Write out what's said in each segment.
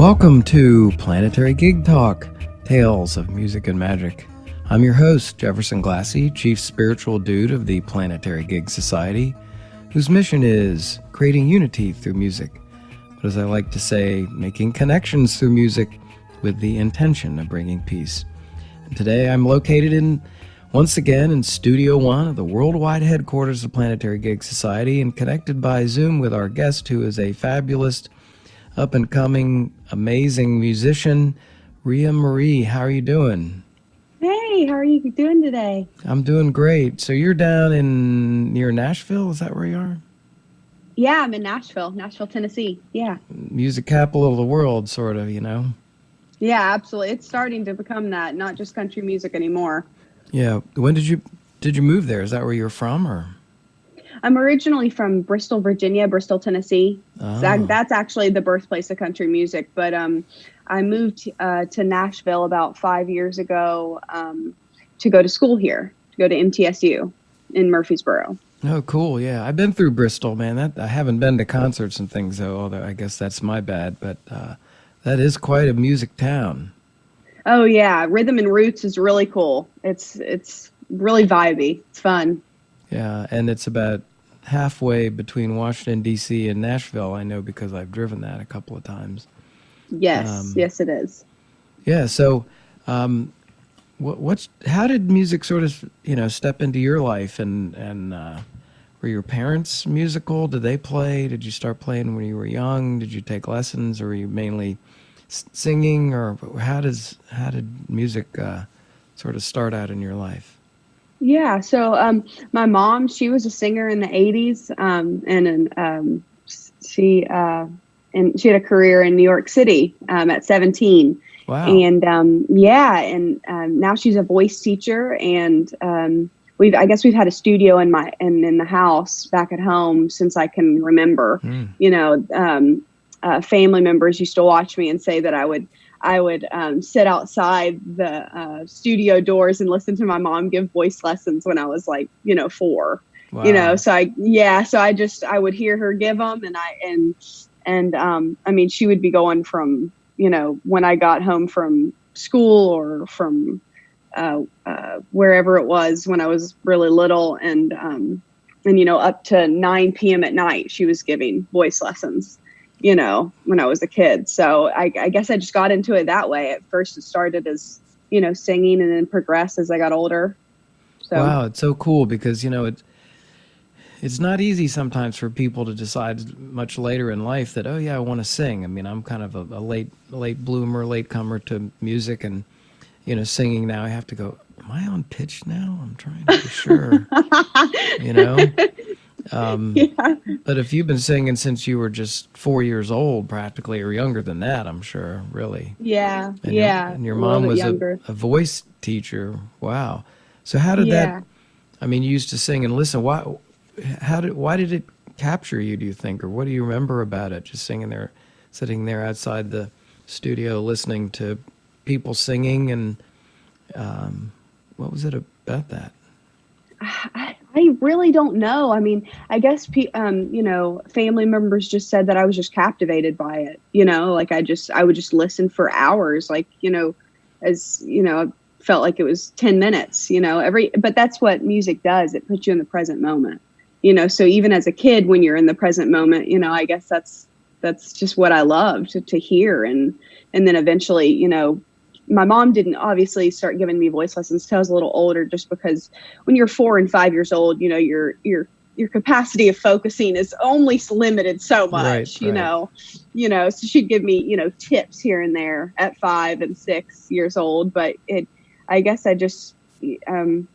Welcome to Planetary Gig Talk, Tales of Music and Magic. I'm your host, Jefferson Glassy, Chief Spiritual Dude of the Planetary Gig Society, whose mission is creating unity through music, but as I like to say, making connections through music with the intention of bringing peace. And today I'm located once again in Studio One of the worldwide headquarters of Planetary Gig Society and connected by Zoom with our guest, who is a fabulous up-and-coming, amazing musician, Ria Marie. How are you doing? Hey, how are you doing today? I'm doing great. So you're down near Nashville? Is that where you are? Yeah, I'm in Nashville, Tennessee. Yeah. Music capital of the world, sort of, you know? Yeah, absolutely. It's starting to become that, not just country music anymore. Yeah. When did you move there? Is that where you're from, or? I'm originally from Bristol, Virginia, Bristol, Tennessee. Oh. So that's actually the birthplace of country music. But I moved to Nashville about 5 years ago to go to school here, to go to MTSU in Murfreesboro. Oh, cool. Yeah. I've been through Bristol, man. I haven't been to concerts and things, though, although I guess that's my bad. But that is quite a music town. Oh, yeah. Rhythm and Roots is really cool. It's really vibey. It's fun. Yeah, and it's about halfway between Washington, D.C. and Nashville, I know, because I've driven that a couple of times. Yes, yes, it is. Yeah, so how did music sort of, step into your life, and were your parents musical? Did they play? Did you start playing when you were young? Did you take lessons, or were you mainly singing, or how did music sort of start out in your life? Yeah, so my mom, she was a singer in the 80s, she had a career in New York City at 17. Wow. And now she's a voice teacher, and I guess we've had a studio in the house back at home since I can remember. Family members used to watch me and say that I would sit outside the studio doors and listen to my mom give voice lessons when I was 4. Wow. So I would hear her give them, and she would be going from, when I got home from school or from wherever it was when I was really little, and up to 9 p.m. at night, she was giving voice lessons, when I was a kid. So I guess I just got into it that way. At first it started as, singing, and then progressed as I got older. So. Wow, it's so cool because, it's not easy sometimes for people to decide much later in life that, oh yeah, I want to sing. I mean, I'm kind of a late bloomer, late comer to music, and, singing now. I have to go, am I on pitch now? I'm trying to be sure, Yeah. But if you've been singing since you were just 4 years old, practically, or younger than that, I'm sure, really. Yeah. And your mom was a voice teacher. Wow. So how did that? I mean, you used to sing and listen. Why did it capture you, do you think, or what do you remember about it? Just sitting there outside the studio, listening to people singing, and what was it about that? I really don't know. I mean, I guess, family members just said that I was just captivated by it, I would just listen for hours, felt like it was 10 minutes, but that's what music does. It puts you in the present moment, so even as a kid, when you're in the present moment, I guess that's just what I loved to hear. And then eventually, my mom didn't obviously start giving me voice lessons till I was a little older, just because when you're 4 and 5 years old, your capacity of focusing is only limited so much, right. So she'd give me, tips here and there at 5 and 6 years old. But I guess I just, from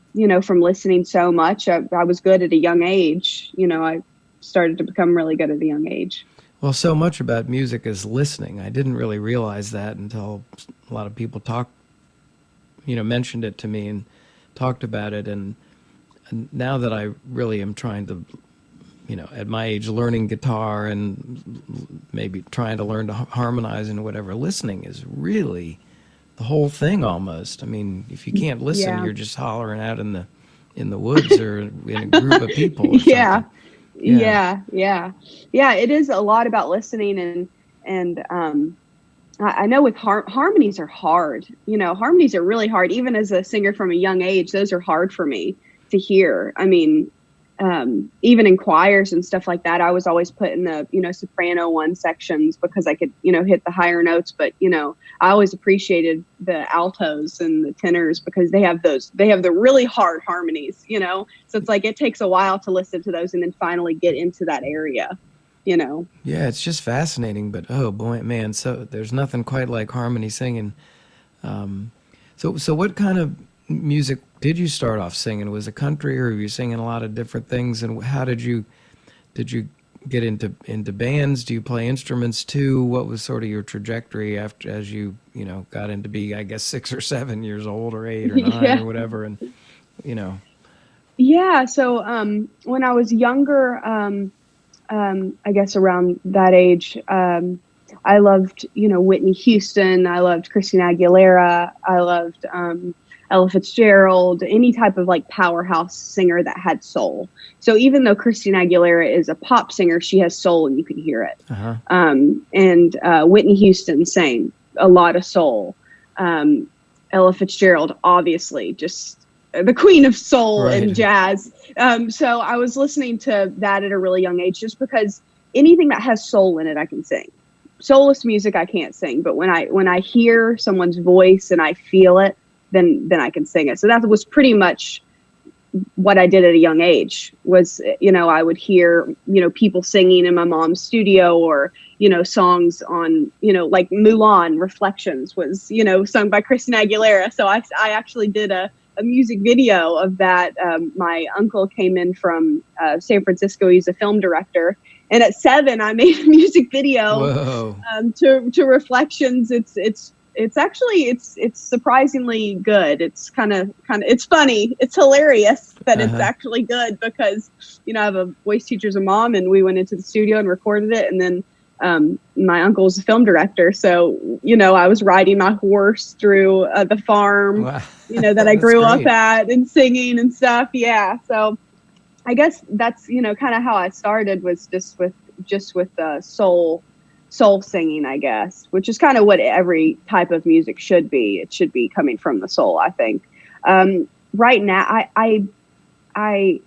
listening so much, I was good at a young age. I started to become really good at a young age. Well, so much about music is listening. I didn't really realize that until a lot of people mentioned it to me and talked about it. And now that I really am trying to, at my age, learning guitar and maybe trying to learn to harmonize and whatever, listening is really the whole thing almost. I mean, if you can't listen, you're just hollering out in the woods or in a group of people or something. Yeah. It is a lot about listening, and I know with harmonies are hard. Harmonies are really hard. Even as a singer from a young age, those are hard for me to hear. I mean, even in choirs and stuff like that, I was always put in the, soprano one sections because I could, hit the higher notes. But, I always appreciated the altos and the tenors because they have the really hard harmonies. So it's like it takes a while to listen to those and then finally get into that area. Yeah, it's just fascinating, but oh boy, man, so there's nothing quite like harmony singing. Um, so what kind of music did you start off singing? Was it country, or were you singing a lot of different things? And how did you get into bands? Do you play instruments too? What was sort of your trajectory after as you got into be, I guess, 6 or 7 years old, or 8 or 9 Yeah. or whatever, and you know, Yeah. So when I was younger, I guess around that age, I loved, Whitney Houston. I loved Christine Aguilera. I loved Ella Fitzgerald, any type of like powerhouse singer that had soul. So even though Christine Aguilera is a pop singer, she has soul and you can hear it. uh-huh. And Whitney Houston, same, a lot of soul. Ella Fitzgerald, obviously, just the queen of soul and Right. jazz. So I was listening to that at a really young age, just because anything that has soul in it, I can sing. Soulless music, I can't sing, but when I hear someone's voice and I feel it, then I can sing it. So that was pretty much what I did at a young age. Was I would hear people singing in my mom's studio, or songs on like Mulan Reflections was sung by Christina Aguilera. So I actually did a music video of that. My uncle came in from San Francisco. He's a film director, and at 7, I made a music video Whoa. to Reflections. It's actually it's surprisingly good. It's kind of it's funny. It's hilarious that it's Uh-huh. actually good because I have a voice teacher as a mom, and we went into the studio and recorded it, and then my uncle's a film director, so I was riding my horse through the farm, Wow. that I That's grew up great. at, and singing and stuff. Yeah, so I guess that's kind of how I started, was just with soul singing, I guess, which is kind of what every type of music should be. It should be coming from the soul, I think. Right now, I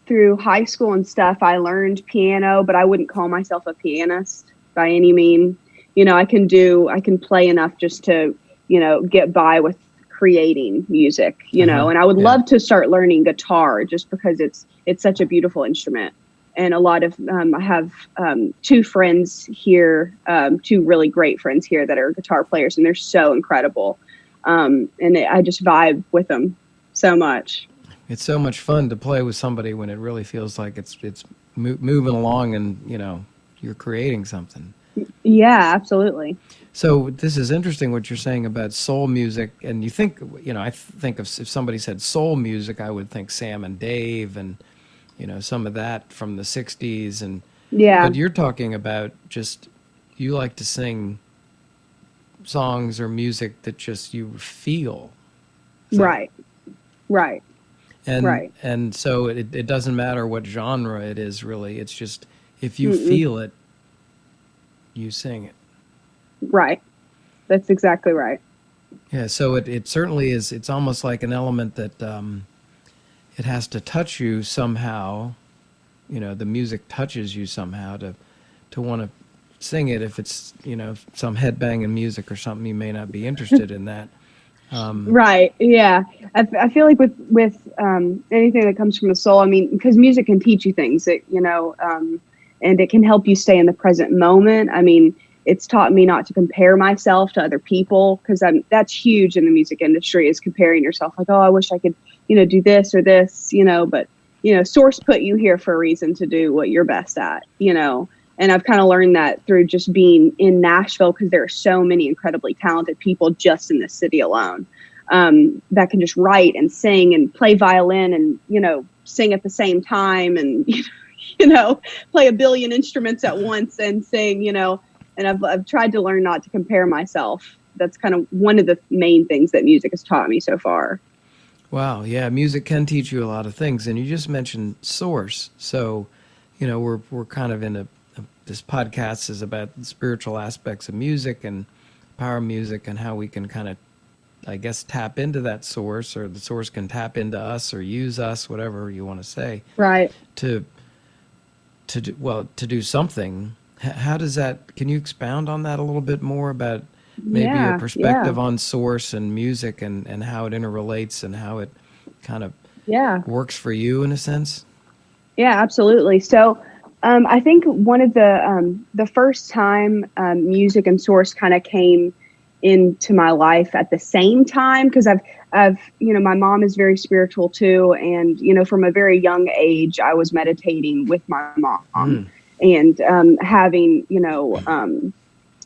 through high school and stuff, I learned piano, but I wouldn't call myself a pianist by any mean. I can play enough just to, get by with creating music, Uh-huh. and I would Yeah. love to start learning guitar just because it's such a beautiful instrument. And a lot of, I have 2 friends here, 2 really great friends here that are guitar players, and they're so incredible. I just vibe with them so much. It's so much fun to play with somebody when it really feels like it's moving along, and you're creating something. Yeah, absolutely. So this is interesting what you're saying about soul music, and you think I think of, if somebody said soul music, I would think Sam and Dave, and some of that from the '60s, and Yeah, but you're talking about just you like to sing songs or music that just you feel. Is that right, right, and right. and so it doesn't matter what genre it is, really. It's just if you Mm-mm. feel it, you sing it. Right. That's exactly right. Yeah, so it certainly is. It's almost like an element that it has to touch you somehow. The music touches you somehow to want to sing it. If it's some headbanging music or something, you may not be interested in that. Um, Right. Yeah. I feel like with anything that comes from the soul, I mean, because music can teach you things, and it can help you stay in the present moment. I mean, it's taught me not to compare myself to other people, because that's huge in the music industry, is comparing yourself. Like, oh, I wish I could, do this or this, but Source put you here for a reason to do what you're best at. And I've kind of learned that through just being in Nashville, because there are so many incredibly talented people just in this city alone, that can just write and sing and play violin and, sing at the same time, and, play a billion instruments at once and sing. And I've tried to learn not to compare myself. That's kind of one of the main things that music has taught me so far. wow, yeah, music can teach you a lot of things, and you just mentioned Source, so we're kind of in this podcast is about the spiritual aspects of music and power of music and how we can kind of, I guess, tap into that source, or the source can tap into us or use us, whatever you want to say, Right. to do something. How does that, can you expound on that a little bit more about maybe your Yeah. perspective on source and music and how it interrelates and how it kind of Yeah. works for you in a sense? Yeah, absolutely. So I think one of the first time music and source kind of came into my life at the same time, because I've my mom is very spiritual too, and from a very young age I was meditating with my mom and having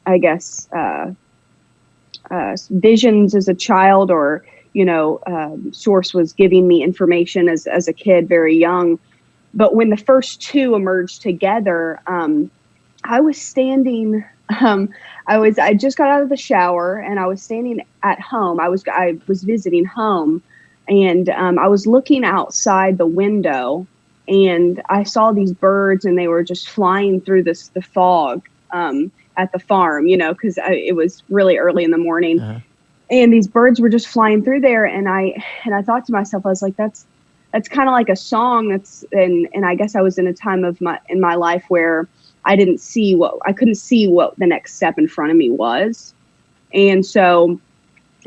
I guess visions as a child, or source was giving me information as a kid, very young. But when the first two emerged together, I was standing. I just got out of the shower and I was standing at home. I was visiting home, and I was looking outside the window, and I saw these birds, and they were just flying through the fog at the farm. Because it was really early in the morning, and these birds were just flying through there. And I thought to myself, I was like, that's kind of like a song. And I guess I was in a time in my life where I couldn't see what the next step in front of me was. And so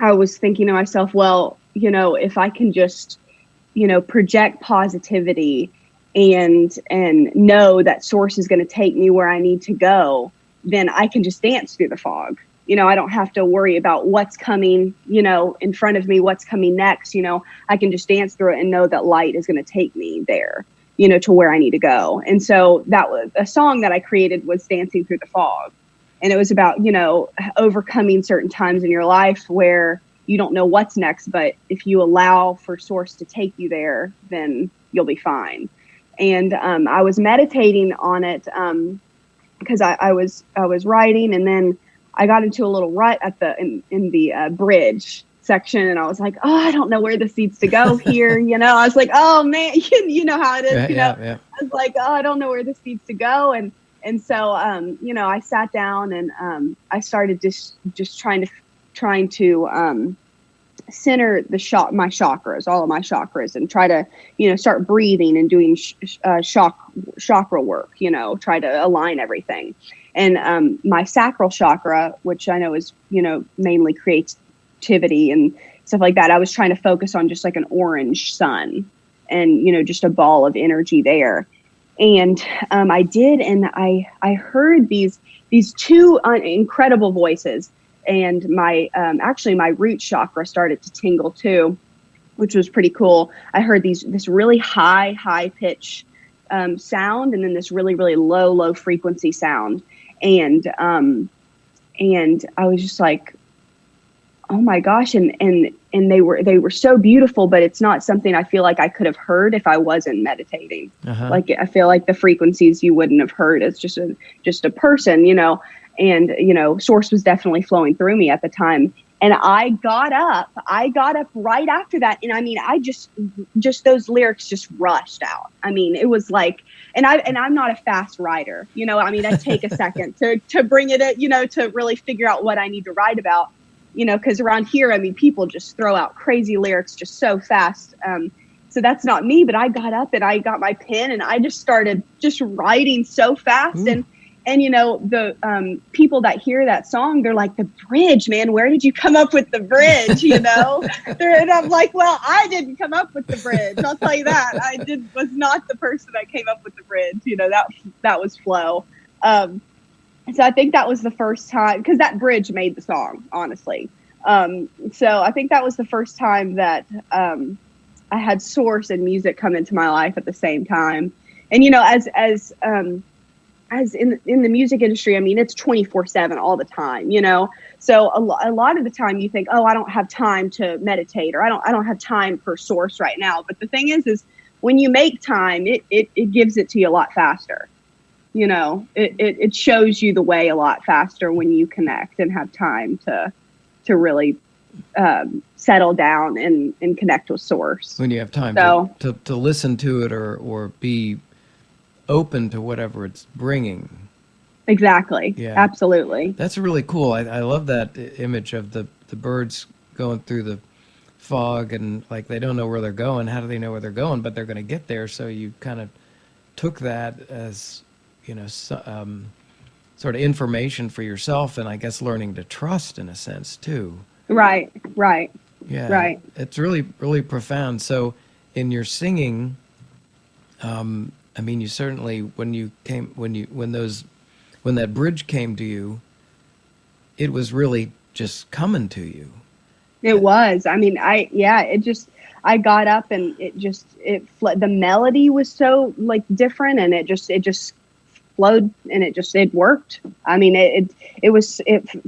I was thinking to myself, well, if I can just, project positivity and know that source is going to take me where I need to go, then I can just dance through the fog. I don't have to worry about what's coming, in front of me, what's coming next. I can just dance through it and know that light is going to take me there, to where I need to go. And so that was a song that I created, was Dancing Through the Fog. And it was about, overcoming certain times in your life where you don't know what's next, but if you allow for source to take you there, then you'll be fine. And I was meditating on it because I was writing, and then I got into a little rut in the bridge section, and I was like, oh, I don't know where this needs to go here. I was like, oh man, you know how it is. Yeah. I was like, oh, I don't know where this needs to go. And so, I sat down and I started just trying to center my chakras, all of my chakras, and try to, start breathing and doing chakra work, try to align everything. And my sacral chakra, which I know is, mainly creativity and stuff like that, I was trying to focus on just like an orange sun and, just a ball of energy there. And I did, and I heard these two incredible voices. And my root chakra started to tingle too, which was pretty cool. I heard this really high pitch sound, and then this really, really low frequency sound. And I was just like, oh my gosh. And they were so beautiful, but it's not something I feel like I could have heard if I wasn't meditating. Like, I feel like the frequencies you wouldn't have heard as just a person, and, source was definitely flowing through me at the time. And I got up right after that. And I mean, I just those lyrics just rushed out. I mean, it was like, and I'm not a fast writer, I take a second to bring it in, to really figure out what I need to write about, because around here, people just throw out crazy lyrics just so fast. So that's not me, but I got up and I got my pen and I just started just writing so fast. And the people that hear that song, they're like, the bridge, man, where did you come up with the bridge? And I'm like, well, I didn't come up with the bridge. I'll tell you that. Was not the person that came up with the bridge. That was Flo. So I think that was the first time, because that bridge made the song, honestly. So I think that was the first time that I had source and music come into my life at the same time. And, as in the music industry, it's 24/7 all the time, So a lot of the time you think, oh, I don't have time to meditate, or I don't have time for source right now. But the thing is when you make time, it gives it to you a lot faster. It shows you the way a lot faster when you connect and have time to really settle down and connect with source. When you have time to listen to it or be open to whatever it's bringing. Exactly. Yeah. Absolutely. That's really cool. I love that image of the birds going through the fog, and like they don't know where they're going. How do they know where they're going? But they're going to get there. So you kind of took that as, sort of information for yourself, and I guess learning to trust in a sense too. Right. Right. Yeah, Right. it's really, really profound. So in your singing, I mean, you certainly, when that bridge came to you, it was really just coming to you. It was. I mean, I got up and the melody was so like different, and it just flowed, and it worked. I mean, it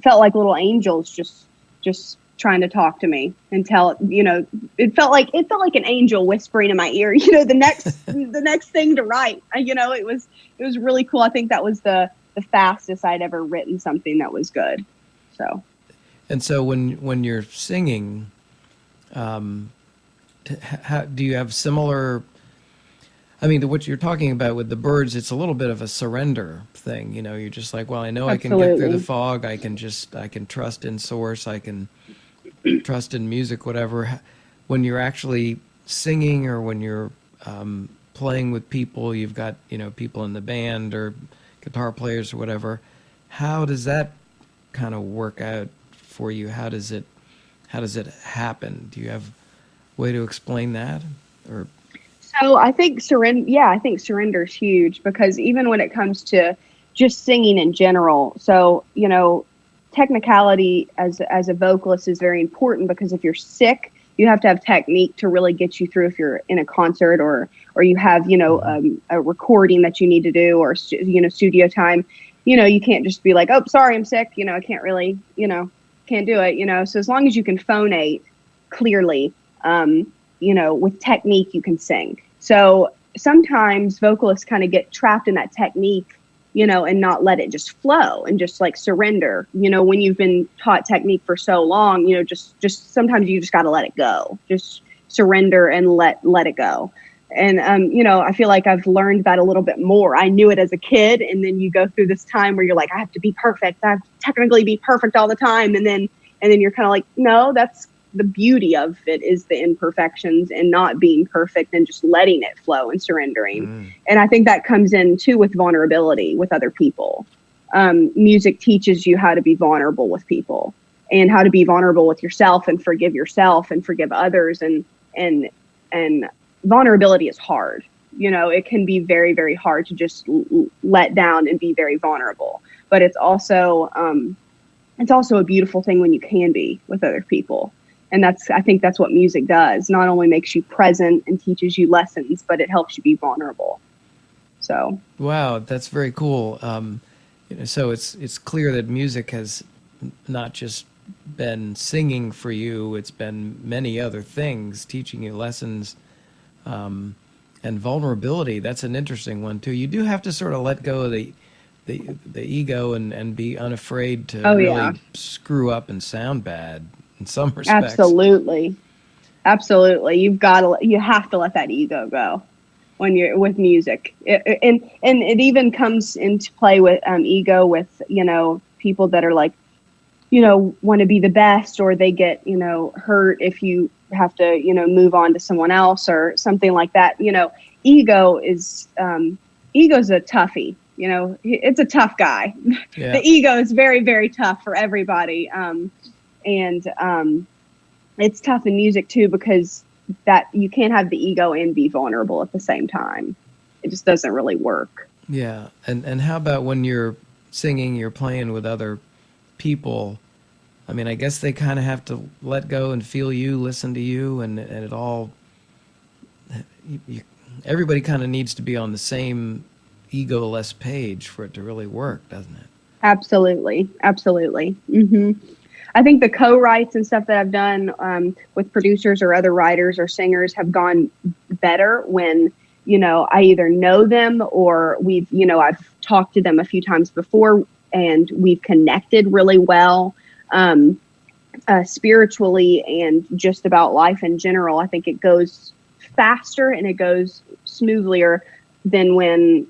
felt like little angels just trying to talk to me and tell, it felt like an angel whispering in my ear, the next thing to write. It was really cool. I think that was the fastest I'd ever written something that was good. So. And so when you're singing, do you have similar? I mean, what you're talking about with the birds, it's a little bit of a surrender thing. You're just like, well, I know I can get through the fog. I can trust in source. I can trust in music, whatever. When you're actually singing, or when you're playing with people, you've got, people in the band or guitar players or whatever. How does that kind of work out for you? How does it happen? Do you have a way to explain that? Or So I think surrender is huge, because even when it comes to just singing in general, so technicality as a vocalist is very important, because if you're sick, you have to have technique to really get you through. If you're in a concert, or you have a recording that you need to do, or studio time, you can't just be like, oh, sorry, I'm sick, I can't really, can't do it, so as long as you can phonate clearly, with technique, you can sing. So sometimes vocalists kind of get trapped in that technique, and not let it just flow and just like surrender. When you've been taught technique for so long, just sometimes you just got to let it go. Just surrender and let it go. And, I feel like I've learned that a little bit more. I knew it as a kid. And then you go through this time where you're like, I have to be perfect. I have to technically be perfect all the time. And then you're kind of like, no, that's the beauty of it, is the imperfections and not being perfect, and just letting it flow and surrendering. And I think that comes in too with vulnerability with other people. Music teaches you how to be vulnerable with people, and how to be vulnerable with yourself, and forgive others. And vulnerability is hard. It can be very, very hard to just let down and be very vulnerable, but it's also a beautiful thing when you can be with other people. And I think that's what music does. Not only makes you present and teaches you lessons, but it helps you be vulnerable. So. Wow, that's very cool. So it's clear that music has not just been singing for you; it's been many other things, teaching you lessons, and vulnerability. That's an interesting one too. You do have to sort of let go of the ego, and be unafraid to really screw up and sound bad in some respects. Absolutely. You have to let that ego go when you're with music. And it even comes into play with ego with, people that are like, want to be the best, or they get, hurt if you have to, move on to someone else or something like that. Ego's a toughie. It's a tough guy. Yeah. The ego is very, very tough for everybody. And it's tough in music too, because that you can't have the ego and be vulnerable at the same time. It just doesn't really work. Yeah. And how about when you're singing, you're playing with other people? I mean, I guess they kind of have to let go and feel you, listen to you, and it all, everybody kind of needs to be on the same ego-less page for it to really work, doesn't it? Absolutely. Mm-hmm. I think the co-writes and stuff that I've done with producers or other writers or singers have gone better when, I either know them, or I've talked to them a few times before and we've connected really well, spiritually and just about life in general. I think it goes faster and it goes smoothlier than when,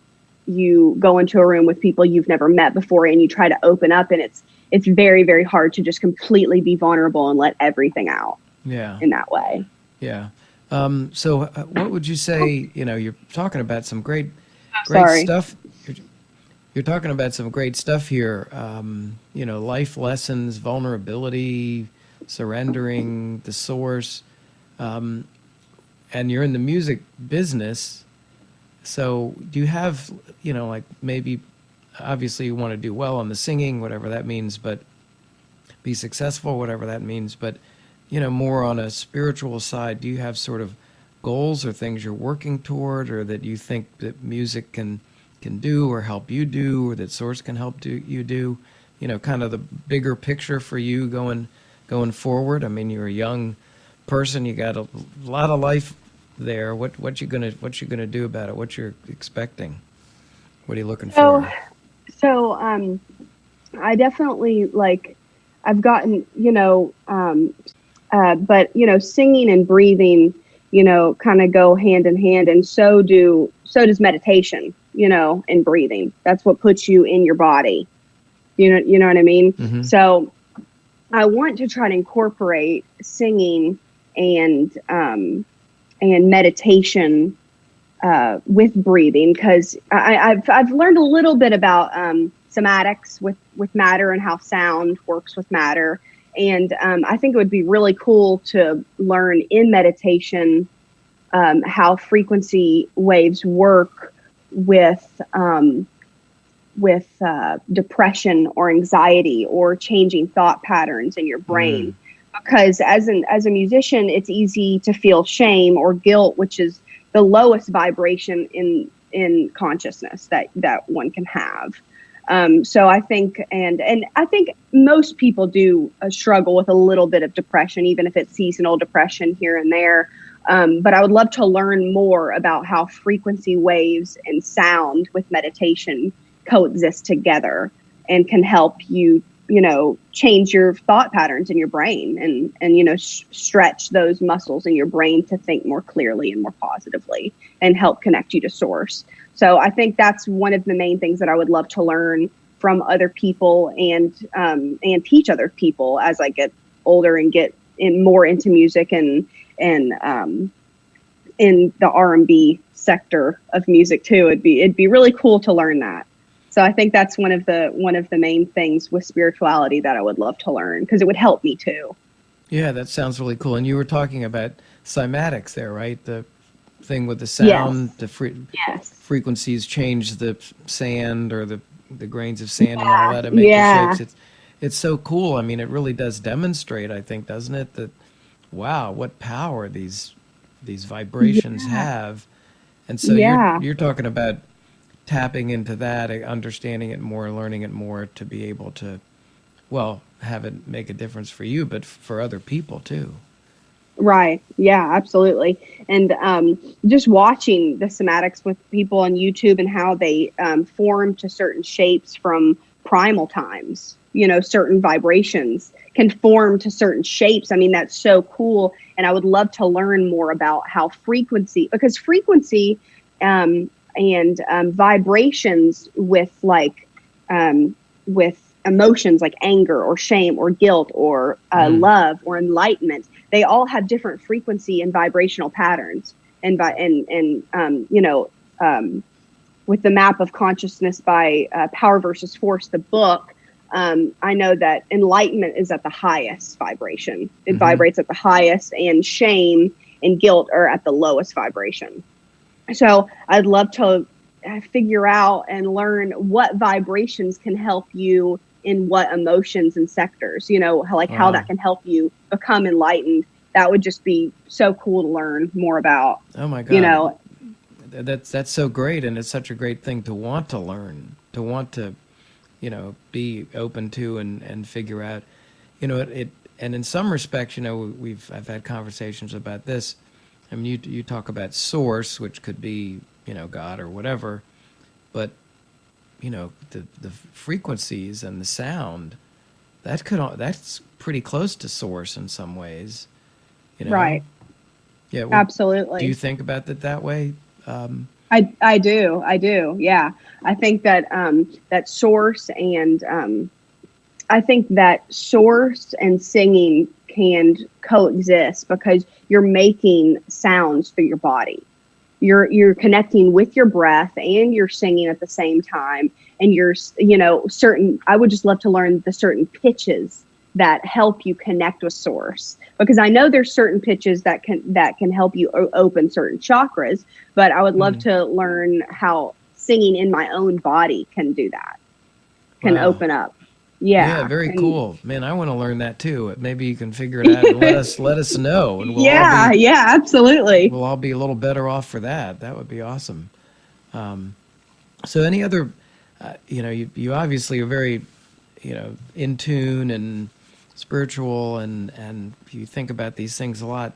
you go into a room with people you've never met before and you try to open up, and it's very, very hard to just completely be vulnerable and let everything out in that way. Yeah. So what would you say, you're talking about some great Sorry. stuff. You're talking about some great stuff here. Life lessons, vulnerability, surrendering, the source. And you're in the music business. So do you have, like maybe, obviously you want to do well on the singing, whatever that means, but be successful, whatever that means. But, more on a spiritual side, do you have sort of goals or things you're working toward, or that you think that music can do or help you do, or that source can help you do, kind of the bigger picture for you going forward? I mean, you're a young person, you got a lot of life there. What you gonna do about it? What you're expecting? What are you looking for? So I definitely I've gotten, but singing and breathing, kind of go hand in hand, and so does meditation, and breathing. That's what puts you in your body. You know what I mean? Mm-hmm. So I want to try to incorporate singing and meditation with breathing, because I've learned a little bit about somatics with matter and how sound works with matter. And I think it would be really cool to learn in meditation how frequency waves work with depression or anxiety or changing thought patterns in your brain. Because as a musician, it's easy to feel shame or guilt, which is the lowest vibration in consciousness that one can have. So I think, and I think most people do struggle with a little bit of depression, even if it's seasonal depression here and there. But I would love to learn more about how frequency waves and sound with meditation coexist together and can help you, change your thought patterns in your brain and stretch those muscles in your brain to think more clearly and more positively and help connect you to source. So I think that's one of the main things that I would love to learn from other people and teach other people as I get older and get more into music and in the R&B sector of music too. It'd be really cool to learn that. So I think that's one of the main things with spirituality that I would love to learn, because it would help me too. Yeah, that sounds really cool. And you were talking about cymatics there, right? The thing with the sound, yes. The frequencies change the sand or the grains of sand and all that to make the shapes. It's so cool. I mean, it really does demonstrate, I think, doesn't it, that wow, what power these vibrations have. And so you're talking about tapping into that, understanding it more, learning it more, to be able to, well, have it make a difference for you, but for other people too. Right. Yeah, absolutely. And just watching the somatics with people on YouTube and how they form to certain shapes from primal times, certain vibrations can form to certain shapes. I mean, that's so cool. And I would love to learn more about how frequency, because frequency and vibrations with with emotions like anger or shame or guilt or love or enlightenment, they all have different frequency and vibrational patterns. And with the Map of Consciousness by Power versus Force, the book, I know that enlightenment is at the highest vibration. It vibrates at the highest, and shame and guilt are at the lowest vibration. So I'd love to figure out and learn what vibrations can help you in what emotions and sectors, how that can help you become enlightened. That would just be so cool to learn more about. Oh my God. That's so great. And it's such a great thing to want to learn, to want to, be open to and figure out, it, and in some respects, I've had conversations about this. I mean, you talk about source, which could be, God or whatever, but the frequencies and the sound, that's pretty close to source in some ways, Right. Yeah. Absolutely. Do you think about it that way? I do. I do. Yeah. I think that that source and I think that source and singing can coexist because you're making sounds through your body. You're connecting with your breath and you're singing at the same time, and you're, you know, certain, I would just love to learn the certain pitches that help you connect with source, because I know there's certain pitches that can help you open certain chakras, but I would love Mm. to learn how singing in my own body can do that, can Wow. open up. Yeah, Yeah. very And cool. Man, I want to learn that too. Maybe you can figure it out and let us know, and yeah, yeah, absolutely. we'll all be a little better off for that. That would be awesome. Um, so any other, you obviously are very, in tune and spiritual, and you think about these things a lot.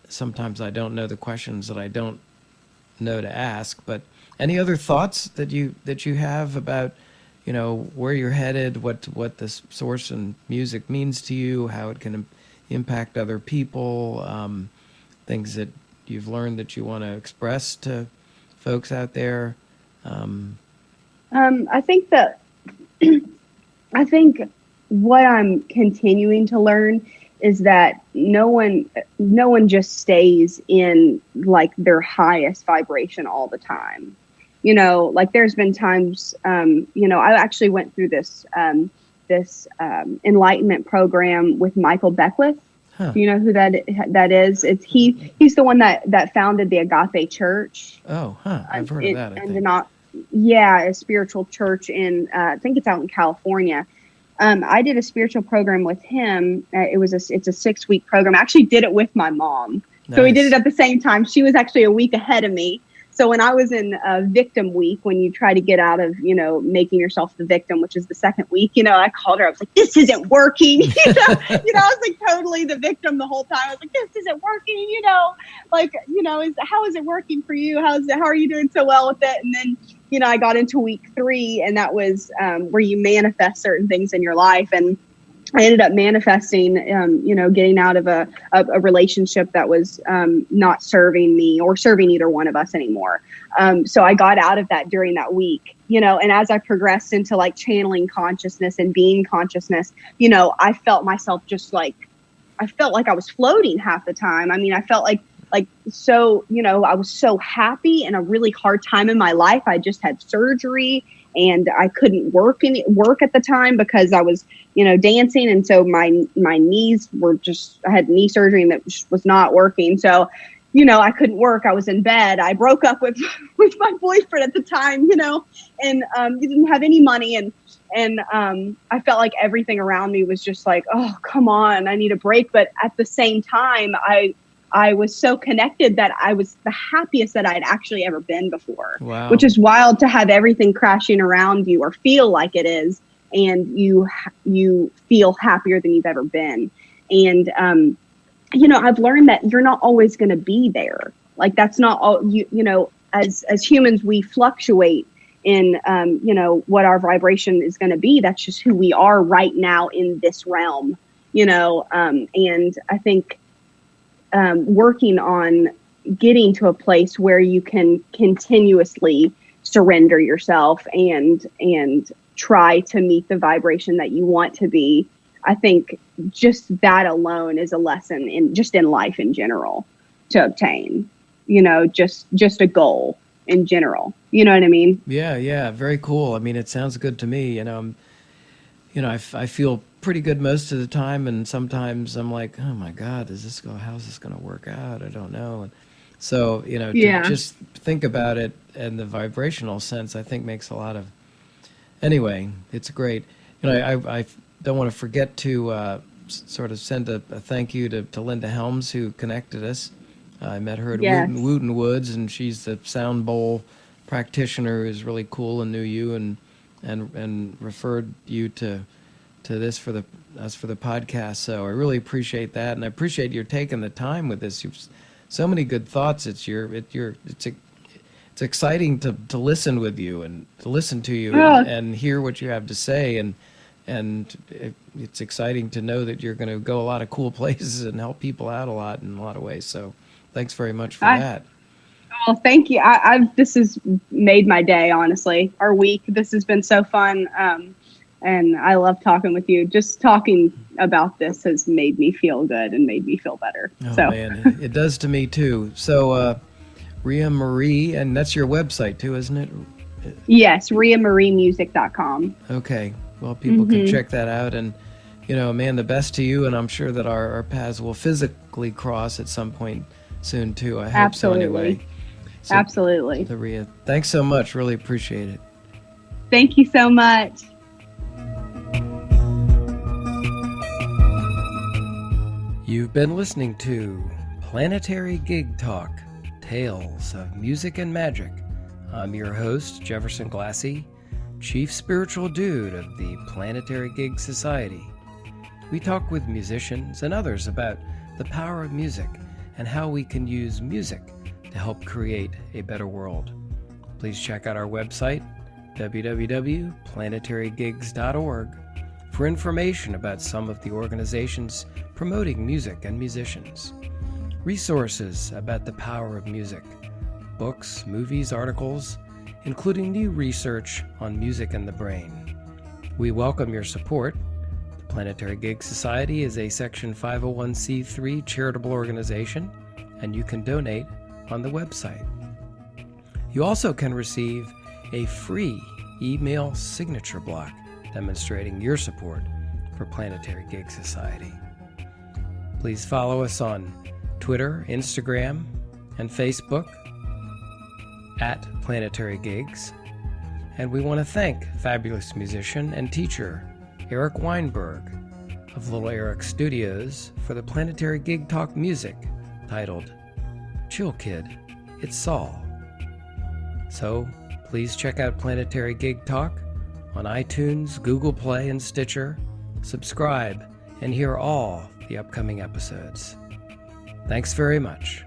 Sometimes I don't know the questions that I don't know to ask, but any other thoughts that you have about, where you're headed, what this source and music means to you, how it can impact other people, things that you've learned that you want to express to folks out there. Um, I think that I think what I'm continuing to learn is that no one just stays in like their highest vibration all the time. You know, like there's been times, I actually went through this enlightenment program with Michael Beckwith. huh. Do you know who that is? It's he's the one that founded the Agape Church. Oh, huh. I've heard of It that, I and the think. not yeah, a spiritual church in I think it's out in California. I did a spiritual program with him. It's a 6 week program. I actually did it with my mom, so we did it Nice. at the same time. She was actually a week ahead of me. So when I was in victim week, when you try to get out of making yourself the victim, which is the second week, I called her. I was like, "This isn't working." I was like totally the victim the whole time. I was like, "This isn't working." How is it working for you? How are you doing so well with it? And then I got into week 3, and that was where you manifest certain things in your life. And I ended up manifesting, getting out of a relationship that was not serving me or serving either one of us anymore. So I got out of that during that week, and as I progressed into like channeling consciousness and being consciousness, I felt myself I felt like I was floating half the time. I mean, I felt so, I was so happy in a really hard time in my life. I just had surgery and I couldn't work at the time because I was, dancing. And so my knees were I had knee surgery and that was not working. So, I couldn't work. I was in bed. I broke up with, with my boyfriend at the time, and he didn't have any money. And I felt like everything around me was just like, oh, come on, I need a break. But at the same time, I was so connected that I was the happiest that I'd actually ever been before, which Wow. is wild to have everything crashing around you or feel like it is. And you feel happier than you've ever been. And, I've learned that you're not always going to be there. Like that's not all as humans, we fluctuate in, what our vibration is going to be. That's just who we are right now in this realm, and I think, working on getting to a place where you can continuously surrender yourself and try to meet the vibration that you want to be. I think just that alone is a lesson in life in general to obtain, just a goal in general. You know what I mean? Yeah, yeah, very cool. I mean, it sounds good to me. I feel pretty good most of the time, and sometimes I'm like, oh my God, how's this going to work out? I don't know. And so, to Yeah. just think about it in the vibrational sense, I think makes a lot of, anyway, it's great. I don't want to forget to sort of send a thank you to Linda Helms, who connected us. I met her at Yes. Wooten Woods, and she's the sound bowl practitioner who's really cool and knew you and referred you to this for the podcast. So I really appreciate that, and I appreciate your taking the time with this. You've so many good thoughts. It's exciting to listen with you and to listen to you Oh, and hear what you have to say, it's exciting to know that you're going to go a lot of cool places and help people out a lot in a lot of ways. So thanks very much for I that. Well, thank you. This has made my day, honestly, our week. This has been so fun. And I love talking with you. Just talking about this has made me feel good and made me feel better. Oh, so man, it does to me too. So, Ria Marie, and that's your website too, isn't it? Yes, riamariemusic.com. Okay. Well, people can check that out. And, man, the best to you. And I'm sure that our paths will physically cross at some point soon too. I hope so anyway. So, Absolutely. So, Ria, thanks so much. Really appreciate it. Thank you so much. You've been listening to Planetary Gig Talk, Tales of Music and Magic. I'm your host, Jefferson Glassy, Chief Spiritual Dude of the Planetary Gig Society. We talk with musicians and others about the power of music and how we can use music to help create a better world. Please check out our website, www.planetarygigs.org, for information about some of the organizations promoting music and musicians, resources about the power of music, books, movies, articles, including new research on music and the brain. We welcome your support. The Planetary Gig Society is a Section 501c3 charitable organization, and you can donate on the website. You also can receive a free email signature block demonstrating your support for Planetary Gig Society. Please follow us on Twitter, Instagram, and Facebook at Planetary Gigs. And we want to thank fabulous musician and teacher Eric Weinberg of Little Eric Studios for the Planetary Gig Talk music titled Chill Kid, It's Saul. So please check out Planetary Gig Talk on iTunes, Google Play, and Stitcher. Subscribe and hear all the upcoming episodes. Thanks very much.